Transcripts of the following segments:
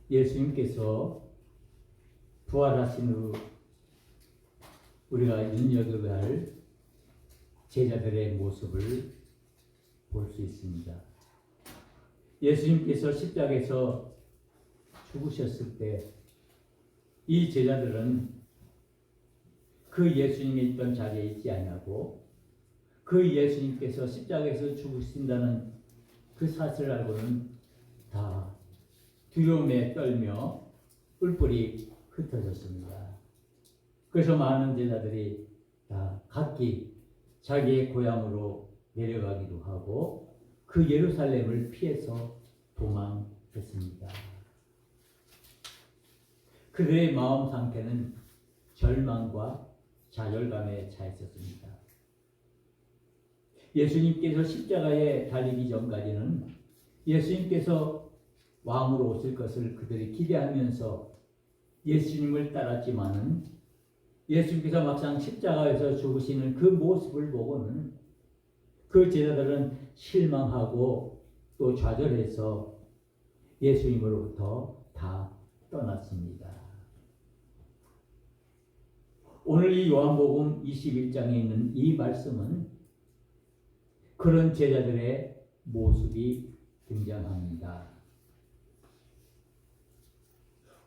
예수님께서 부활하신 후 우리가 눈여겨야 할 제자들의 모습을 볼 수 있습니다. 예수님께서 십자가에서 죽으셨을 때 이 제자들은 그 예수님이 있던 자리에 있지 아니하고 그 예수님께서 십자가에서 죽으신다는 그 사실을 알고는 다 두려움에 떨며 뿔뿔이 흩어졌습니다. 그래서 많은 제자들이 다 각기 자기의 고향으로 내려가기도 하고 그 예루살렘을 피해서 도망했습니다. 그들의 마음 상태는 절망과 좌절감에 차 있었습니다. 예수님께서 십자가에 달리기 전까지는 예수님께서 왕으로 오실 것을 그들이 기대하면서 예수님을 따랐지만은 예수님께서 막상 십자가에서 죽으시는 그 모습을 보고는 그 제자들은 실망하고 또 좌절해서 예수님으로부터 다 떠났습니다. 오늘 이 요한복음 21장에 있는 이 말씀은 그런 제자들의 모습이 등장합니다.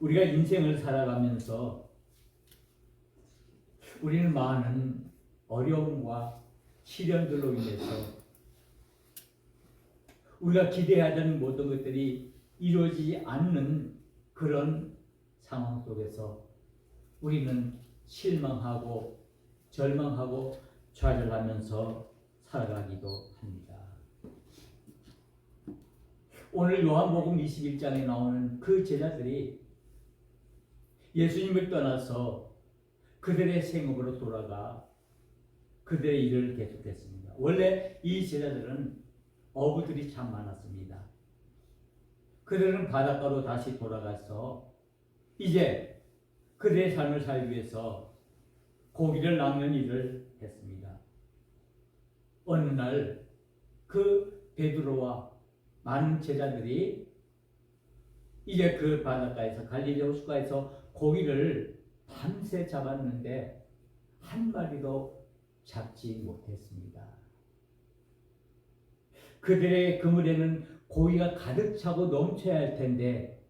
우리가 인생을 살아가면서 우리는 많은 어려움과 시련들로 인해서 우리가 기대하던 모든 것들이 이루어지지 않는 그런 상황 속에서 우리는 실망하고 절망하고 좌절하면서 살아가기도 합니다. 오늘 요한복음 21장에 나오는 그 제자들이 예수님을 떠나서 그들의 생업으로 돌아가 그들의 일을 계속했습니다. 원래 이 제자들은 어부들이 참 많았습니다. 그들은 바닷가로 다시 돌아가서 이제 그들의 삶을 살기 위해서 고기를 낚는 일을 했습니다. 어느 날 그 베드로와 많은 제자들이 이제 그 바닷가에서 갈릴리 호숫가에서 고기를 밤새 잡았는데 한 마리도 잡지 못했습니다. 그들의 그물에는 고기가 가득 차고 넘쳐야 할 텐데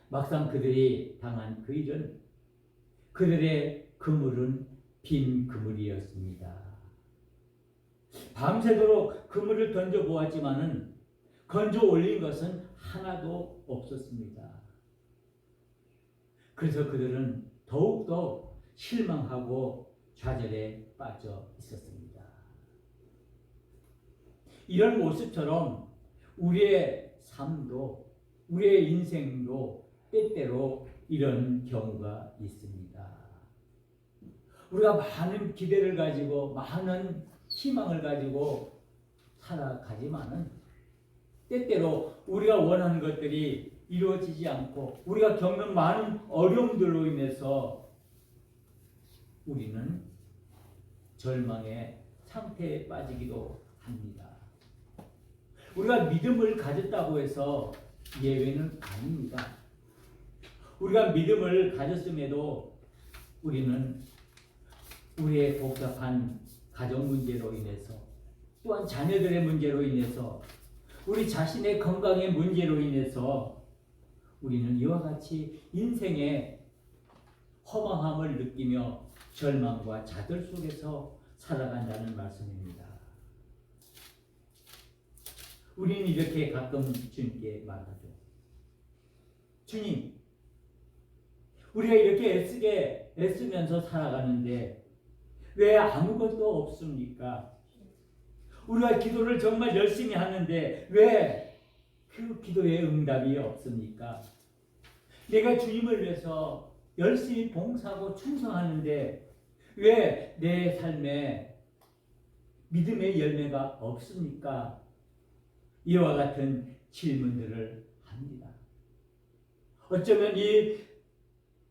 막상 그들이 당한 그 일은 그들의 그물은 빈 그물이었습니다. 밤새도록 그물을 던져 보았지만은 건져 올린 것은 하나도 없었습니다. 그래서 그들은 더욱더 실망하고 좌절에 빠져 있었습니다. 이런 모습처럼 우리의 삶도 우리의 인생도 때때로 이런 경우가 있습니다. 우리가 많은 기대를 가지고 많은 희망을 가지고 살아가지만은 때때로 우리가 원하는 것들이 이루어지지 않고 우리가 겪는 많은 어려움들로 인해서 우리는 절망의 상태에 빠지기도 합니다. 우리가 믿음을 가졌다고 해서 예외는 아닙니다. 우리가 믿음을 가졌음에도 우리는 우리의 복잡한 가정 문제로 인해서 또한 자녀들의 문제로 인해서 우리 자신의 건강의 문제로 인해서 우리는 이와 같이 인생의 허망함을 느끼며 절망과 좌절 속에서 살아간다는 말씀입니다. 우리는 이렇게 가끔 주님께 말하죠. 주님, 우리가 이렇게 애쓰면서 살아가는데 왜 아무것도 없습니까? 우리가 기도를 정말 열심히 하는데 왜 그 기도의 응답이 없습니까? 내가 주님을 위해서 열심히 봉사하고 충성하는데 왜 내 삶에 믿음의 열매가 없습니까? 이와 같은 질문들을 합니다. 어쩌면 이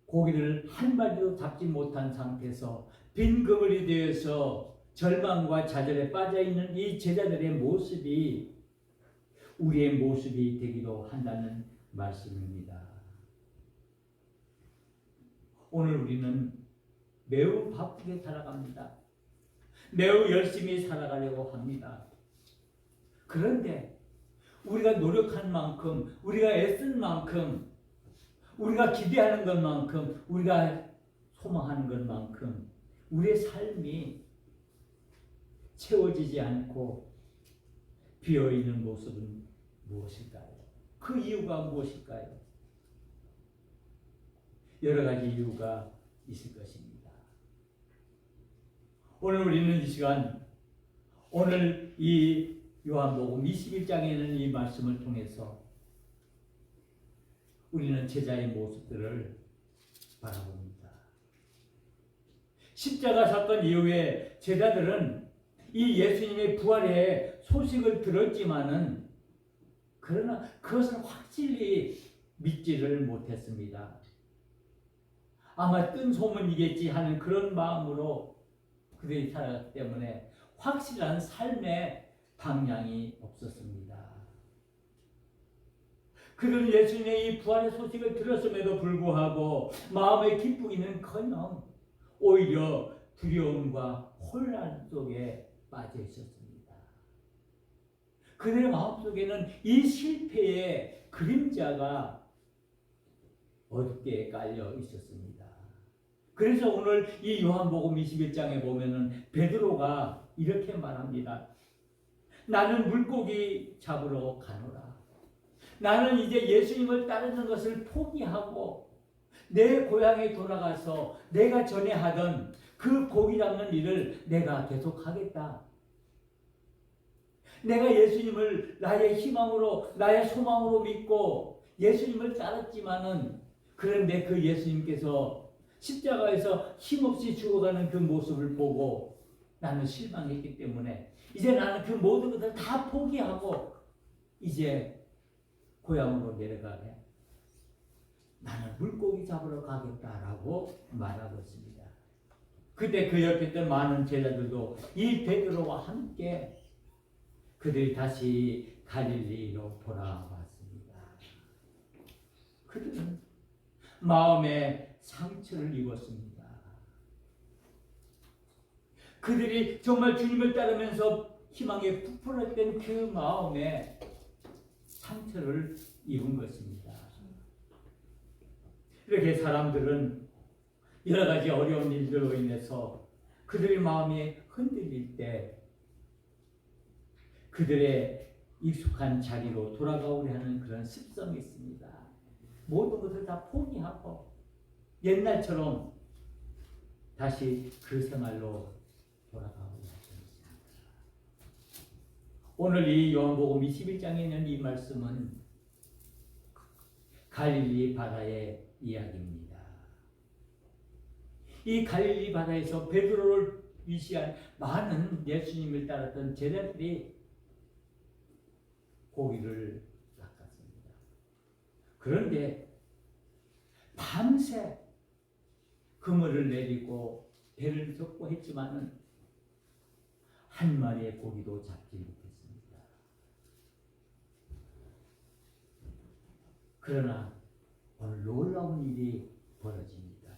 고기를 한 마리도 잡지 못한 상태에서 빈 그물이 되어서 절망과 좌절에 빠져있는 이 제자들의 모습이 우리의 모습이 되기도 한다는 말씀입니다. 오늘 우리는 매우 바쁘게 살아갑니다. 매우 열심히 살아가려고 합니다. 그런데 우리가 노력한 만큼, 우리가 애쓴 만큼, 우리가 기대하는 것만큼, 우리가 소망하는 것만큼 우리의 삶이 채워지지 않고 비어있는 모습은 무엇일까요? 그 이유가 무엇일까요? 여러 가지 이유가 있을 것입니다. 오늘 우리는 이 시간, 오늘 이 요한복음 21장에 있는 이 말씀을 통해서 우리는 제자의 모습들을 바라봅니다. 십자가 사건 이후에 제자들은 이 예수님의 부활의 소식을 들었지만은 그러나 그것을 확실히 믿지를 못했습니다. 아마 뜬 소문이겠지 하는 그런 마음으로 그들이 살아갔기 때문에 확실한 삶의 방향이 없었습니다. 그들은 예수님의 이 부활의 소식을 들었음에도 불구하고 마음의 기쁘기는커녕 오히려 두려움과 혼란 속에 빠져 있었습니다. 그들의 마음속에는 이 실패의 그림자가 어둡게 깔려 있었습니다. 그래서 오늘 이 요한복음 21장에 보면은 베드로가 이렇게 말합니다. 나는 물고기 잡으러 가노라. 나는 이제 예수님을 따르는 것을 포기하고 내 고향에 돌아가서 내가 전에 하던 그 고기 잡는 일을 내가 계속하겠다. 내가 예수님을 나의 희망으로, 나의 소망으로 믿고 예수님을 따랐지만은 그런데 그 예수님께서 십자가에서 힘없이 죽어가는 그 모습을 보고 나는 실망했기 때문에 이제 나는 그 모든 것을 다 포기하고 이제 고향으로 내려가게 나는 물고기 잡으러 가겠다라고 말하고 있습니다. 그때 그 옆에 있던 많은 제자들도 이 베드로와 함께 그들이 다시 갈릴리로 돌아왔습니다. 그들은 마음에 상처를 입었습니다. 그들이 정말 주님을 따르면서 희망에 부풀었던 그 마음에 상처를 입은 것입니다. 이렇게 사람들은 여러 가지 어려운 일들로 인해서 그들의 마음이 흔들릴 때 그들의 익숙한 자리로 돌아가오려 하는 그런 습성이 있습니다. 모든 것을 다 포기하고 옛날처럼 다시 그 생활로 돌아가오려 하십니다. 오늘 이 요한복음 21장에 있는 이 말씀은 갈릴리 바다의 이야기입니다. 이 갈릴리 바다에서 베드로를 위시한 많은 예수님을 따랐던 제자들이 고기를 낚았습니다. 그런데 밤새 그물을 내리고 배를 젓고 했지만은 한 마리의 고기도 잡지 못했습니다. 그러나 오늘 놀라운 일이 벌어집니다.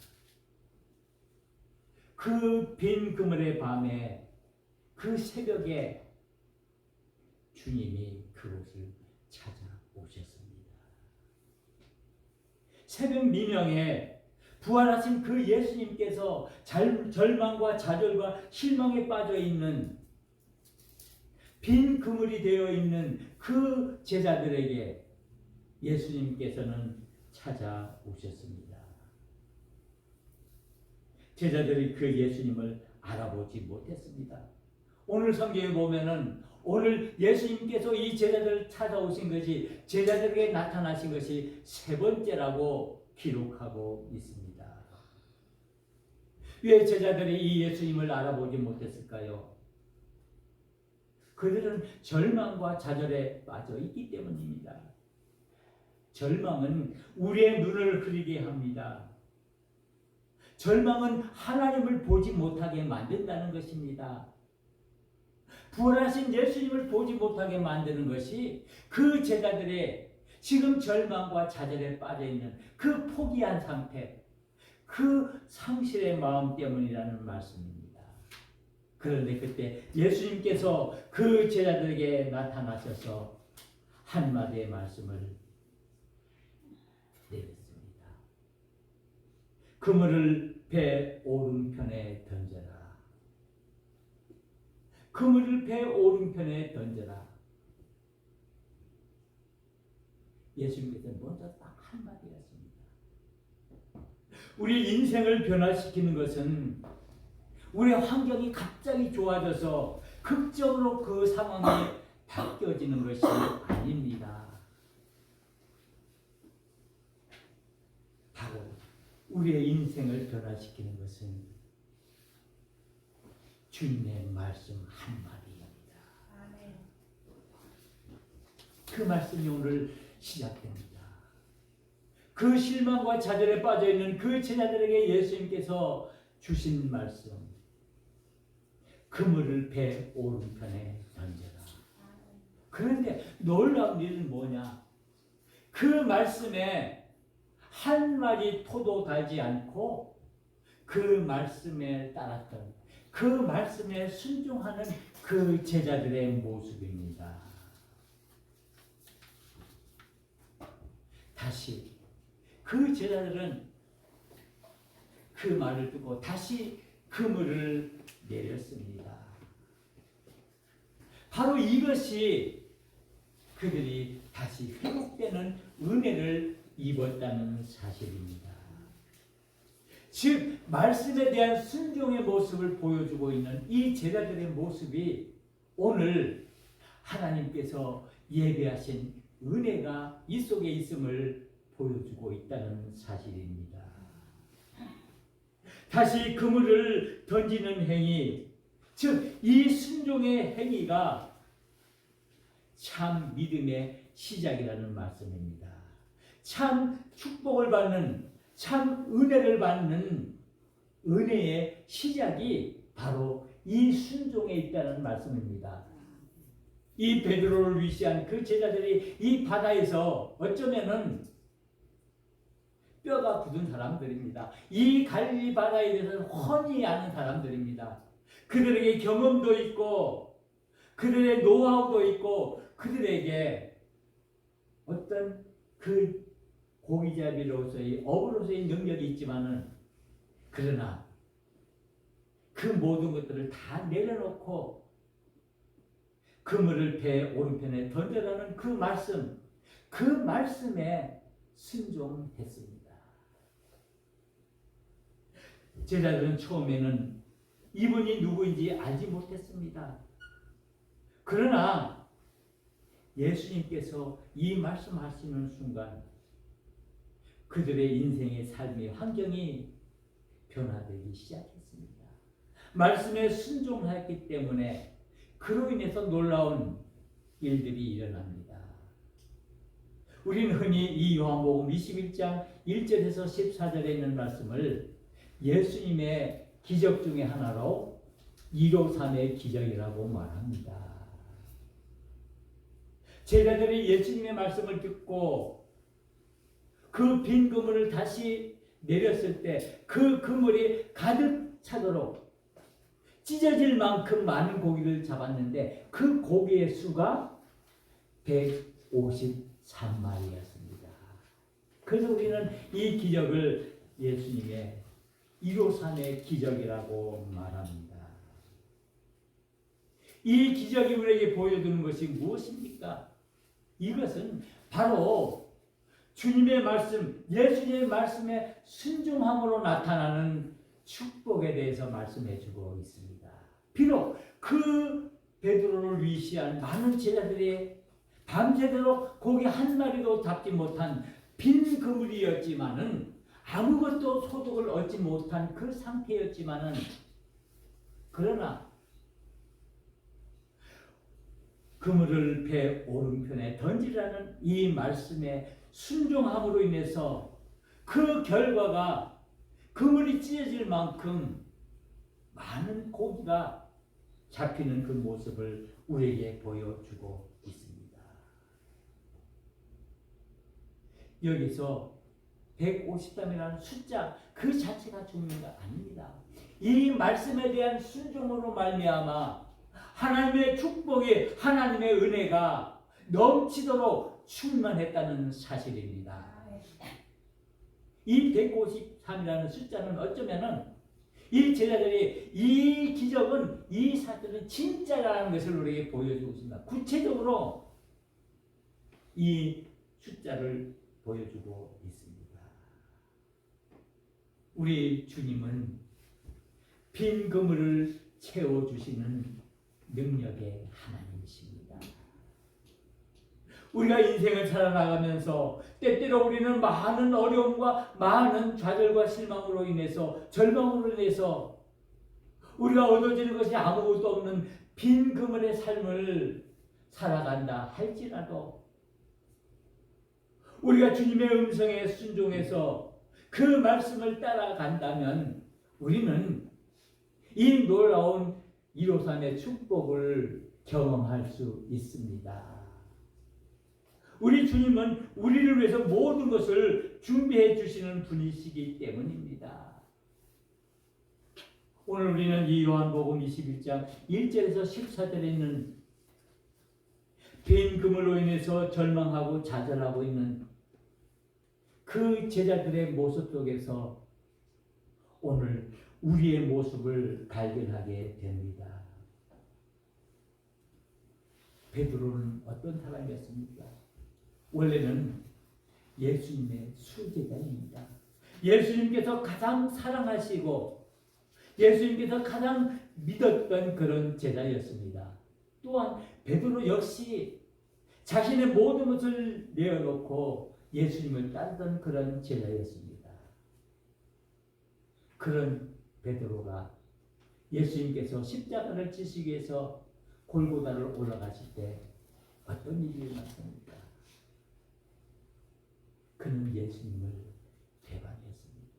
그 빈 그물의 밤에 그 새벽에 주님이 그곳을 찾아오셨습니다. 새벽 미명에 부활하신 그 예수님께서 절망과 좌절과 실망에 빠져 있는 빈 그물이 되어 있는 그 제자들에게 예수님께서는 찾아오셨습니다. 제자들이 그 예수님을 알아보지 못했습니다. 오늘 성경에 보면은 오늘 예수님께서 이 제자들을 찾아오신 것이 제자들에게 나타나신 것이 세 번째라고 기록하고 있습니다. 왜 제자들이 이 예수님을 알아보지 못했을까요? 그들은 절망과 좌절에 빠져 있기 때문입니다. 절망은 우리의 눈을 흐리게 합니다. 절망은 하나님을 보지 못하게 만든다는 것입니다. 부활하신 예수님을 보지 못하게 만드는 것이 그 제자들의 지금 절망과 좌절에 빠져 있는 그 포기한 상태, 그 상실의 마음 때문이라는 말씀입니다. 그런데 그때 예수님께서 그 제자들에게 나타나셔서 한마디의 말씀을 내렸습니다. 그물을 배 오른편에 던져라. 그물을 배 오른편에 던져라. 예수님께서 먼저 딱 한마디였습니다. 우리 인생을 변화시키는 것은 우리 환경이 갑자기 좋아져서 극적으로 그 상황이 바뀌어지는 것이 아닙니다. 바로 우리의 인생을 변화시키는 것은 주님의 말씀 한마디입니다. 그 말씀이 오늘 시작됩니다. 그 실망과 좌절에 빠져있는 그 제자들에게 예수님께서 주신 말씀, 그물을 배 오른편에 던져라. 그런데 놀라운 일은 뭐냐? 그 말씀에 한마디 토도 달지 않고 그 말씀에 따랐던, 그 말씀에 순종하는 그 제자들의 모습입니다. 다시 그 제자들은 그 말을 듣고 다시 그물을 내렸습니다. 바로 이것이 그들이 다시 회복되는 은혜를 입었다는 사실입니다. 즉 말씀에 대한 순종의 모습을 보여주고 있는 이 제자들의 모습이 오늘 하나님께서 예배하신 은혜가 이 속에 있음을 보여주고 있다는 사실입니다. 다시 그물을 던지는 행위, 즉 이 순종의 행위가 참 믿음의 시작이라는 말씀입니다. 참 축복을 받는, 참 은혜를 받는 은혜의 시작이 바로 이 순종에 있다는 말씀입니다. 이 베드로를 위시한 그 제자들이 이 바다에서 어쩌면은 뼈가 굳은 사람들입니다. 이 갈릴리 바다에 대해서는 훤히 아는 사람들입니다. 그들에게 경험도 있고 그들의 노하우도 있고 그들에게 어떤 그 고기잡이로서의 어부로서의 능력이 있지만은, 그러나 그 모든 것들을 다 내려놓고 그물을 배 오른편에 던져라는 그 말씀, 그 말씀에 순종했습니다. 제자들은 처음에는 이분이 누구인지 알지 못했습니다. 그러나 예수님께서 이 말씀하시는 순간 그들의 인생의 삶의 환경이 변화되기 시작했습니다. 말씀에 순종하였기 때문에 그로 인해서 놀라운 일들이 일어납니다. 우리는 흔히 이 요한복음 21장 1절에서 14절에 있는 말씀을 예수님의 기적 중에 하나로 153의 기적이라고 말합니다. 제자들이 예수님의 말씀을 듣고 그 빈 그물을 다시 내렸을 때 그 그물이 가득 차도록 찢어질 만큼 많은 고기를 잡았는데 그 고기의 수가 153마리였습니다. 그래서 우리는 이 기적을 예수님의 153의 기적이라고 말합니다. 이 기적이 우리에게 보여주는 것이 무엇입니까? 이것은 바로 주님의 말씀, 예수님의 말씀에 순종함으로 나타나는 축복에 대해서 말씀해주고 있습니다. 비록 그 베드로를 위시한 많은 제자들이 밤새도록 고기 한 마리도 잡지 못한 빈 그물이었지만은, 아무것도 소득을 얻지 못한 그 상태였지만은, 그러나 그물을 배 오른편에 던지라는 이 말씀에 순종함으로 인해서 그 결과가 그물이 찢어질 만큼 많은 고기가 잡히는 그 모습을 우리에게 보여주고 있습니다. 여기서 153이라는 숫자 그 자체가 중요한 게 아닙니다. 이 말씀에 대한 순종으로 말미암아 하나님의 축복이, 하나님의 은혜가 넘치도록 충만했다는 사실입니다. 이 153이라는 숫자는 어쩌면은 이 제자들이 이 기적은, 이 사건은 진짜라는 것을 우리에게 보여주고 있습니다. 구체적으로 이 숫자를 보여주고 있습니다. 우리 주님은 빈 그물을 채워주시는 능력의 하나님이십니다. 우리가 인생을 살아나가면서 때때로 우리는 많은 어려움과 많은 좌절과 실망으로 인해서, 절망으로 인해서 우리가 얻어지는 것이 아무것도 없는 빈 그물의 삶을 살아간다 할지라도 우리가 주님의 음성에 순종해서 그 말씀을 따라간다면 우리는 이 놀라운 153의 축복을 경험할 수 있습니다. 우리 주님은 우리를 위해서 모든 것을 준비해 주시는 분이시기 때문입니다. 오늘 우리는 이 요한복음 21장 1절에서 14절에 있는 빈 그물로 인해서 절망하고 좌절하고 있는 그 제자들의 모습 속에서 오늘 우리의 모습을 발견하게 됩니다. 베드로는 어떤 사람이었습니까? 원래는 예수님의 수제자입니다. 예수님께서 가장 사랑하시고 예수님께서 가장 믿었던 그런 제자였습니다. 또한 베드로 역시 자신의 모든 것을 내어놓고 예수님을 따르던 그런 제자였습니다. 그런 베드로가 예수님께서 십자가를 지시기 위해서 골고다를 올라가실 때 어떤 일이 일어났습니까? 그는 예수님을 배반했습니다.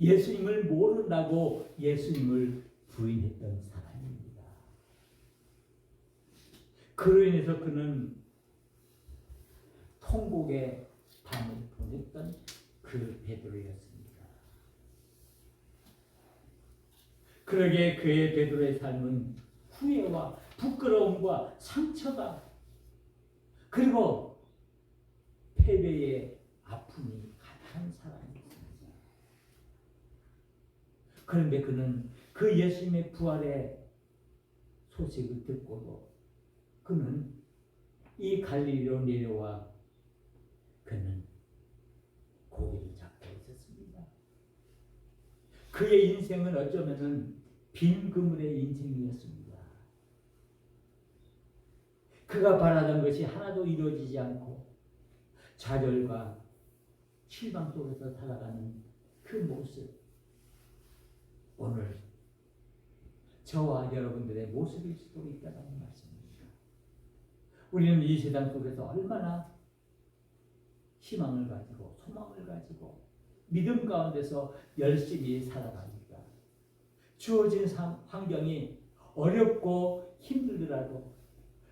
예수님을 모른다고 예수님을 부인했던 사람입니다. 그로 인해서 그는 통곡의 밤을 보냈던 그 베드로였습니다. 그러기에 그의 베드로의 삶은 후회와 부끄러움과 상처가 그리고 패배의 아픔이 가득한 사람이었습니다. 그런데 그는 그 예수님의 부활의 소식을 듣고도 그는 이 갈릴리로 내려와 그는 고기를 잡고 있었습니다. 그의 인생은 어쩌면은 빈 그물의 인생이었습니다. 그가 바라던 것이 하나도 이루어지지 않고 좌절과 실망 속에서 살아가는 그 모습, 오늘 저와 여러분들의 모습일 수도 있다는 말씀입니다. 우리는 이 세상 속에서 얼마나 희망을 가지고 소망을 가지고 믿음 가운데서 열심히 살아갑니까? 주어진 환경이 어렵고 힘들더라도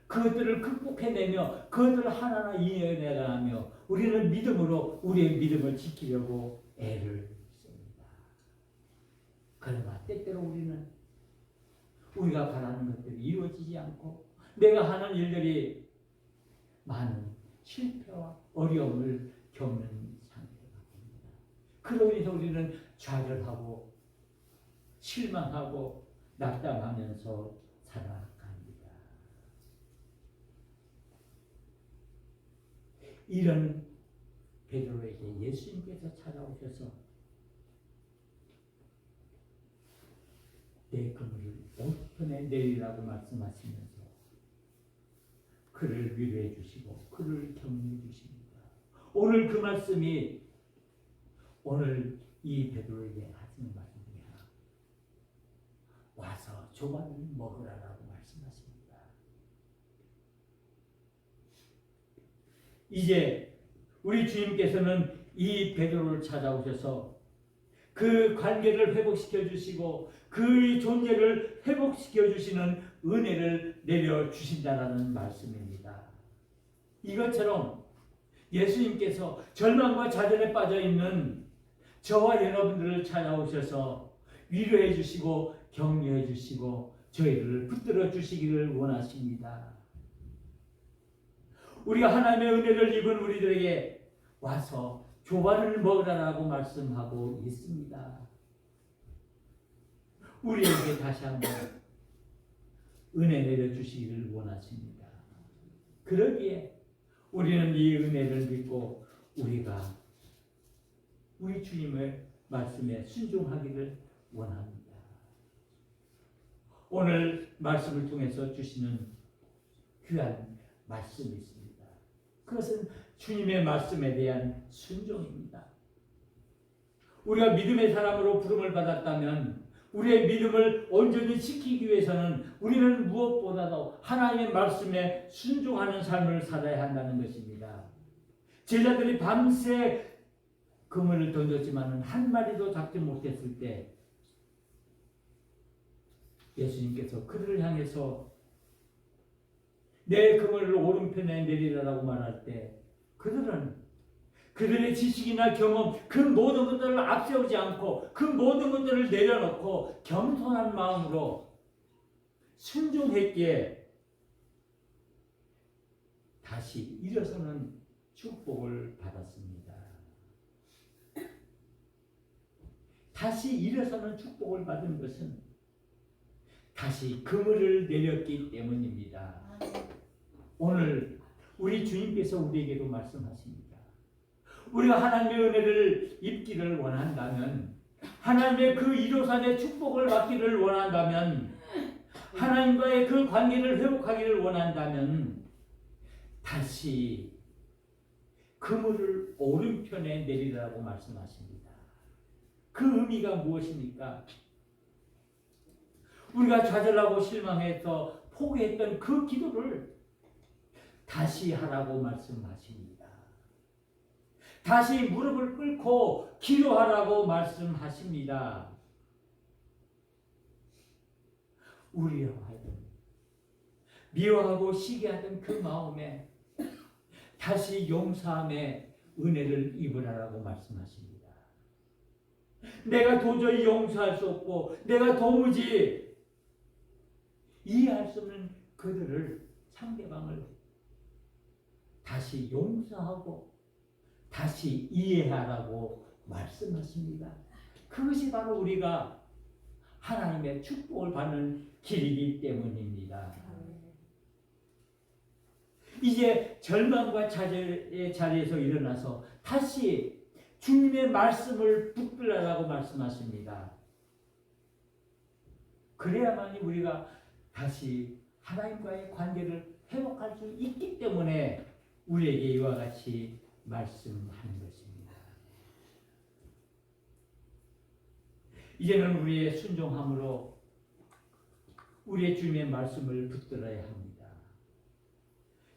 그것들을 극복해내며 그것들을 하나하나 이겨내가며 우리는 믿음으로 우리의 믿음을 지키려고 애를 씁니다. 그러나 때때로 우리는 우리가 바라는 것들이 이루어지지 않고 내가 하는 일들이 많은 실패와 어려움을 겪는 상태가 됩니다. 그로 인해서 우리는 좌절하고 실망하고 낙담하면서 살아갑니다. 이런 베드로에게 예수님께서 찾아오셔서 내 그물을 오른편에 내리라고 말씀하시면서 그를 위로해 주시고 그를 격려해 주십니다. 오늘 그 말씀이 오늘 이 베드로에게 하시는 말씀 중에 하나, 와서 조반을 먹으라라고 말씀하십니다. 이제 우리 주님께서는 이 베드로를 찾아오셔서 그 관계를 회복시켜 주시고 그의 존재를 회복시켜 주시는 은혜를 내려 주신다라는 말씀입니다. 이것처럼 예수님께서 절망과 좌절에 빠져 있는 저와 여러분들을 찾아오셔서 위로해 주시고 격려해 주시고 저희를 붙들어 주시기를 원하십니다. 우리가 하나님의 은혜를 입은 우리들에게 와서 조반을 먹으라고 말씀하고 있습니다. 우리에게 다시 한번 은혜 내려주시기를 원하십니다. 그러기에 우리는 이 은혜를 믿고 우리가 우리 주님의 말씀에 순종하기를 원합니다. 오늘 말씀을 통해서 주시는 귀한 말씀이 있습니다. 그것은 주님의 말씀에 대한 순종입니다. 우리가 믿음의 사람으로 부름을 받았다면 우리의 믿음을 온전히 지키기 위해서는 우리는 무엇보다도 하나님의 말씀에 순종하는 삶을 살아야 한다는 것입니다. 제자들이 밤새 그물을 던졌지만 한 마리도 잡지 못했을 때 예수님께서 그들을 향해서 내 그물을 오른편에 내리라라고 말할 때 그들은 그들의 지식이나 경험 그 모든 것들을 앞세우지 않고 그 모든 것들을 내려놓고 겸손한 마음으로 순종했기에 다시 일어서는 축복을 받았습니다. 다시 일어서는 축복을 받은 것은 다시 그물을 내렸기 때문입니다. 오늘 우리 주님께서 우리에게도 말씀하십니다. 우리가 하나님의 은혜를 입기를 원한다면, 하나님의 그 이로산의 축복을 받기를 원한다면, 하나님과의 그 관계를 회복하기를 원한다면 다시 그물을 오른편에 내리라고 말씀하십니다. 그 의미가 무엇입니까? 우리가 좌절하고 실망해서 포기했던 그 기도를 다시 하라고 말씀하십니다. 다시 무릎을 꿇고 기도하라고 말씀하십니다. 우려하던 미워하고 시기하던 그 마음에 다시 용서함의 은혜를 입으라고 말씀하십니다. 내가 도저히 용서할 수 없고 내가 도무지 이해할 수 없는 그들을 상대방을 다시 용서하고 다시 이해하라고 말씀하십니다. 그것이 바로 우리가 하나님의 축복을 받는 길이기 때문입니다. 이제 절망과 좌절의 자리에서 일어나서 다시 주님의 말씀을 붙들라고 말씀하십니다. 그래야만이 우리가 다시 하나님과의 관계를 회복할 수 있기 때문에 우리에게 이와 같이 말씀하는 것입니다. 이제는 우리의 순종함으로 우리의 주님의 말씀을 붙들어야 합니다.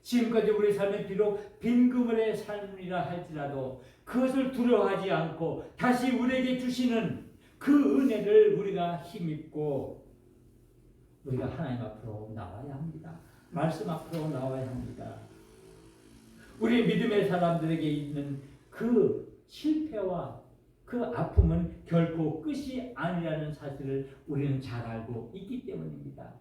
지금까지 우리 삶에 비록 빈 그물의 삶이라 할지라도 그것을 두려워하지 않고 다시 우리에게 주시는 그 은혜를 우리가 힘입고 우리가 하나님 앞으로 나와야 합니다. 말씀 앞으로 나와야 합니다. 우리 믿음의 사람들에게 있는 그 실패와 그 아픔은 결코 끝이 아니라는 사실을 우리는 잘 알고 있기 때문입니다.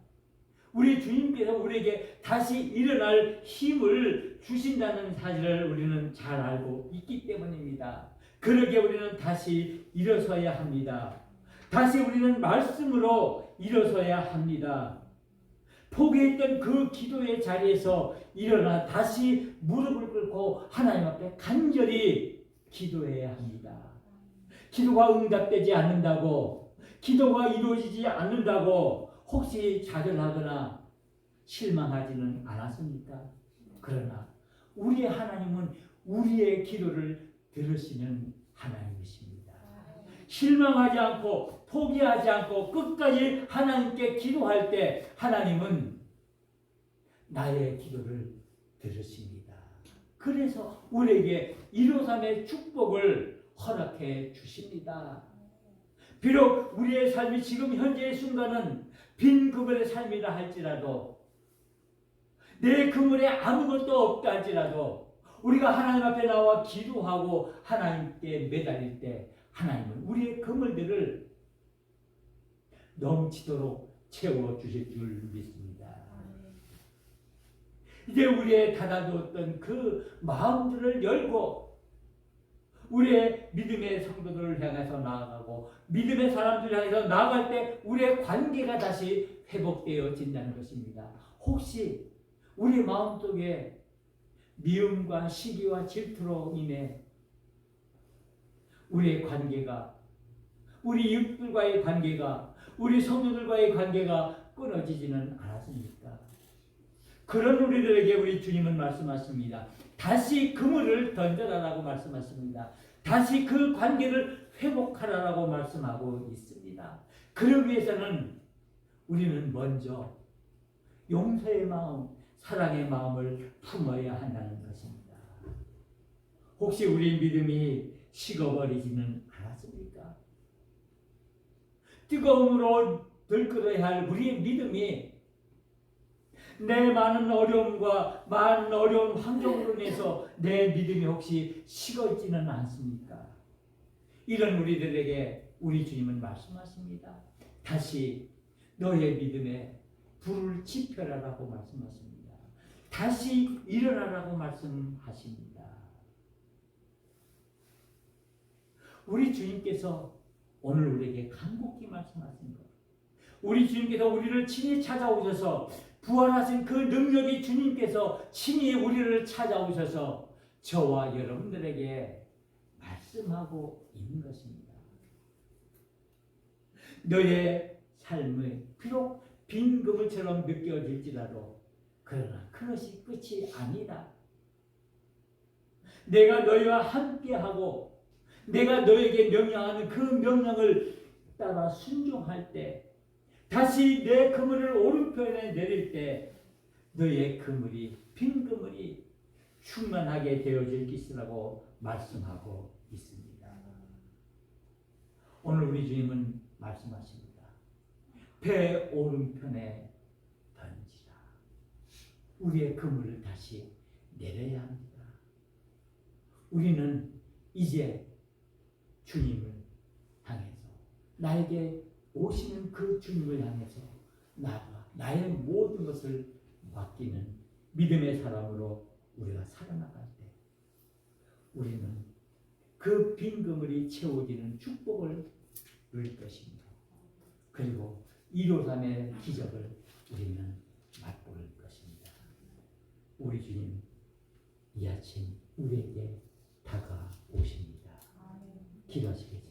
우리 주님께서 우리에게 다시 일어날 힘을 주신다는 사실을 우리는 잘 알고 있기 때문입니다. 그러기에 우리는 다시 일어서야 합니다. 다시 우리는 말씀으로 일어서야 합니다. 포기했던 그 기도의 자리에서 일어나 다시 무릎을 꿇고 하나님 앞에 간절히 기도해야 합니다. 기도가 응답되지 않는다고, 기도가 이루어지지 않는다고 혹시 좌절하거나 실망하지는 않았습니까? 그러나 우리의 하나님은 우리의 기도를 들으시는 하나님이십니다. 실망하지 않고 포기하지 않고 끝까지 하나님께 기도할 때 하나님은 나의 기도를 들으십니다. 그래서 우리에게 153의 축복을 허락해 주십니다. 비록 우리의 삶이 지금 현재의 순간은 빈 그물의 삶이라 할지라도 내 그물에 아무것도 없다 할지라도 우리가 하나님 앞에 나와 기도하고 하나님께 매달릴 때 하나님은 우리의 그물들을 넘치도록 채워주실 줄 믿습니다. 이제 우리의 닫아두었던 그 마음들을 열고 우리의 믿음의 성도들을 향해서 나아가고 믿음의 사람들을 향해서 나아갈 때 우리의 관계가 다시 회복되어진다는 것입니다. 혹시 우리 마음속에 미움과 시기와 질투로 인해 우리의 관계가, 우리 이웃들과의 관계가, 우리 성도들과의 관계가 끊어지지는 않았습니까? 그런 우리들에게 우리 주님은 말씀하십니다. 다시 그물을 던져라라고 말씀하십니다. 다시 그 관계를 회복하라라고 말씀하고 있습니다. 그러기 위해서는 우리는 먼저 용서의 마음, 사랑의 마음을 품어야 한다는 것입니다. 혹시 우리 믿음이 식어버리지는 않았습니까? 뜨거움으로 들끓어야 할 우리의 믿음이 내 많은 어려움과 많은 어려운 환경으로 인해서 내 믿음이 혹시 식어있지는 않습니까? 이런 우리들에게 우리 주님은 말씀하십니다. 다시 너의 믿음에 불을 지펴라라고 말씀하십니다. 다시 일어나라고 말씀하십니다. 우리 주님께서 오늘 우리에게 간곡히 말씀하신 것, 우리 주님께서 우리를 친히 찾아오셔서 부활하신 그 능력이 주님께서 친히 우리를 찾아오셔서 저와 여러분들에게 말씀하고 있는 것입니다. 너의 삶의 비록 빈 그물처럼 느껴질지라도 그러나 그것이 끝이 아니다. 내가 너희와 함께하고 내가 너에게 명령하는 그 명령을 따라 순종할 때 다시 내 그물을 오른편에 내릴 때 너의 그물이, 빈 그물이 충만하게 되어질 것이라고 말씀하고 있습니다. 오늘 우리 주님은 말씀하십니다. 배 오른편에 던지라. 우리의 그물을 다시 내려야 합니다. 우리는 이제 주님을 향해서 나에게 오시는 그 주님을 향해서 나의 모든 것을 맡기는 믿음의 사람으로 우리가 살아나갈 때 우리는 그 빈 그물이 채워지는 축복을 누릴 것입니다. 그리고 153의 기적을 우리는 맛볼 것입니다. 우리 주님 이 아침 우리에게 다가오십니다. 기도하시겠습니다.